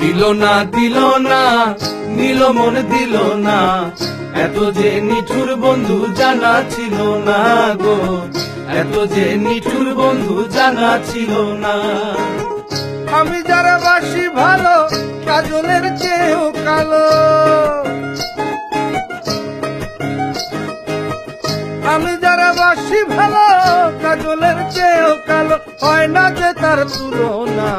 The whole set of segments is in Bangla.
দিল না দিল না, নিল মন দিল না, এত যে নিঠুর বন্ধু জানা ছিল না গো, এত যে নিঠুর বন্ধু জানা ছিল না। আমি যারা বাসি ভালো কাজলের চেয়েও কালো, আমি যারা বাসি ভালো কাজলের চেয়েও কালো, হয় না যে তার তুলনা।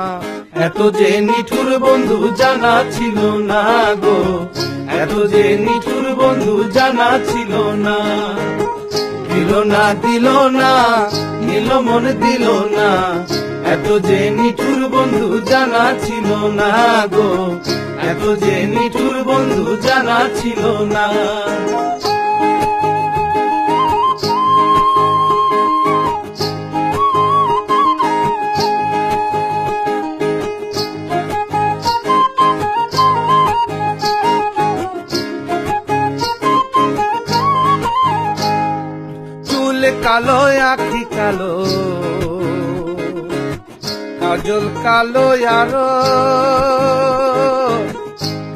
এত যে নিঠুর বন্ধু জানা ছিল না গো, এত যে নিঠুর বন্ধু জানা ছিল না। দিল না দিল না, নিল মন দিল না, এত যে নিঠুর বন্ধু জানা ছিল না গো, এত যে নিঠুর বন্ধু জানা ছিল না। কালো আখি কালো, কাজল কালো আরো,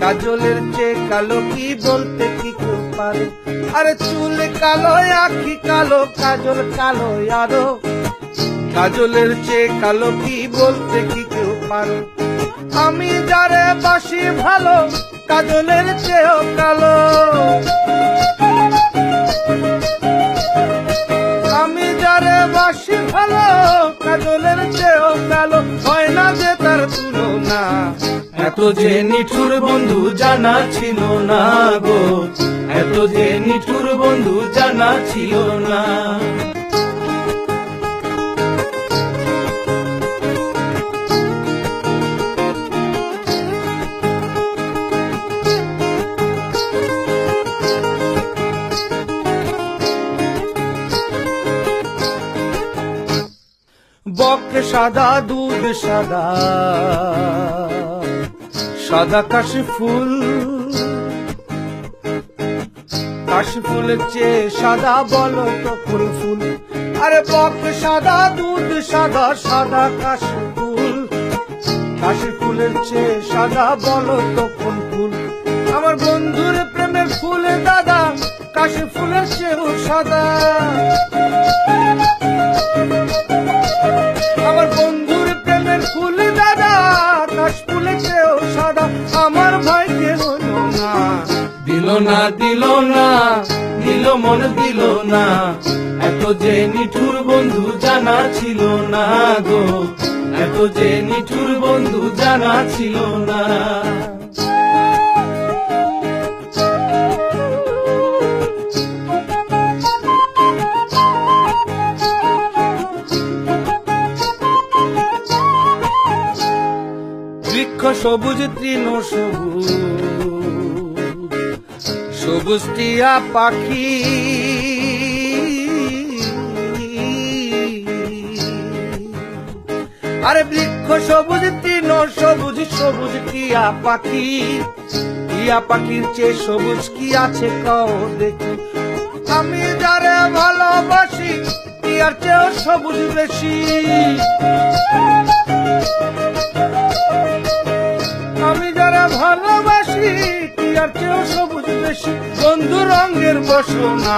কাজলের চেয়ে কালো কি বলতে কি কেউ পারে। আরে চুল কালো আখি কালো, কাজল কালো আরো, কাজলের চেয়ে কালো কি বলতে কি কেউ পারে। আমি যারে বাসি ভালো কাজলের চেয়েও কালো, আমি যারে বাসি ভালো কাজলের চেয়েও কালো, হয় না যে তার তুলনা। এত যে নিঠুর বন্ধু জানা ছিল না গো, এত যে নিঠুর বন্ধু জানা ছিল না। বক সাদা দুধ সাদা, সাদা কাশি ফুল, কাশি ফুলের চেয়ে সাদা বলো তো কোন ফুল। আরে বক সাদা দুধ সাদা, সাদা কাশি ফুল, কাশি ফুলের চেয়ে সাদা বলো তো কোন ফুল। আমার বন্ধুর প্রেমের ফুলে দাদা কাশি ফুলের চেয়েও সাদা, আমার বন্ধুর প্রেমের ফুল দাদা কাশ ফুলের চেয়েও সাদা, আমার ভাইকে হলো না। দিল না দিল না, নিল মন দিল না, এত যে নিঠুর বন্ধু জানা ছিল না গো, এত যে নিঠুর বন্ধু জানা ছিল না। বৃক্ষ সবুজ তৃণ সবুজ, সবুজ টিয়া পাখি, আরে বৃক্ষ সবুজ তৃণ সবুজ, সবুজ টিয়া পাখি, টিয়া পাখির চেয়ে সবুজ কি আছে কও দেখি। আমি যারে ভালোবাসি টিয়ার চেয়েও সবুজ বেশি, আমি যারা ভালোবাসি টিয়ার চেয়েও সবুজ বেশি, বন্ধু রঙের বসনা।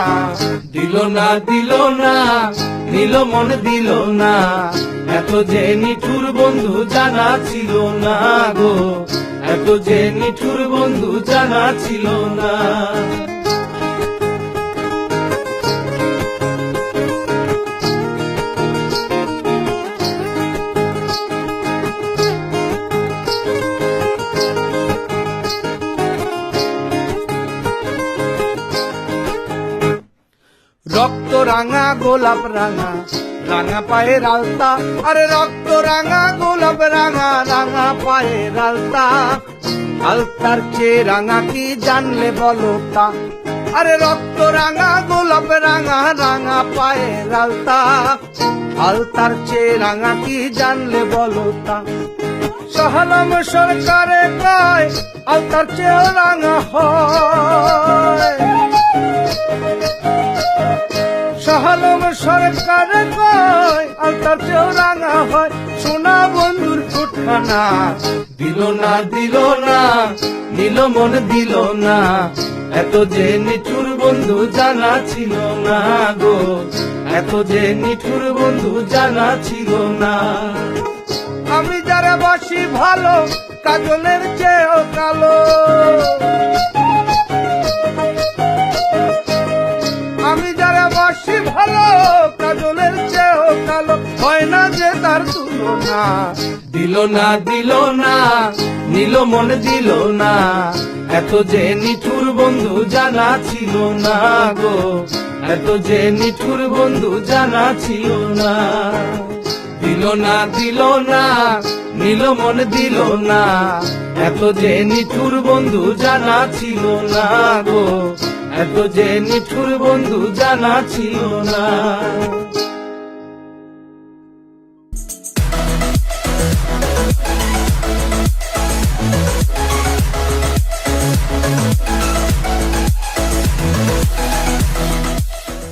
দিল না দিল না, নিল মন দিল না, এত যে নিঠুর বন্ধু জানা ছিল না গো, এত যে নিঠুর বন্ধু জানা ছিল না। রক্ত রাঙা গোলাপ রাঙা, রাঙা পায়ের আলতা, আরে রক্ত রাঙা গোলাপ রাঙা, রাঙা পায়ের আলতা, আলতার চেয়ে রাঙা কি জানলে বলো তা। আরে রক্ত রাঙা গোলাপ রাঙা, রাঙা পায়ের আলতা, আলতার চেয়ে রাঙা কি জানলে বলো তা। সহলম সরকারে কয় আলতার চেয়েও রাঙা হয়, সহলম সরকারে কয় আলতার চেয়েও রাঙা হয়। সোনা বন্ধুর ফুটখানা দিল না নিল মন দিল না, এত যে নিঠুর বন্ধু জানা ছিল না গো, এত যে নিঠুর বন্ধু জানা ছিল না। আমি যারা বাসি ভালো কাজলের চেয়েও কালো, আমি যারা বাসি ভালো কাজলের চেয়েও কালো, হয় না যে তার তুলনা। দিল না নিল মন দিল না, এত যে নিঠুর বন্ধু জানা ছিল না গো, এত যে নিঠুর বন্ধু জানা ছিল না। দিল না নিল মন দিল না, এত যে নিঠুর বন্ধু জানা ছিল না গো, এত যে নিঠুর বন্ধু জানা ছিল না।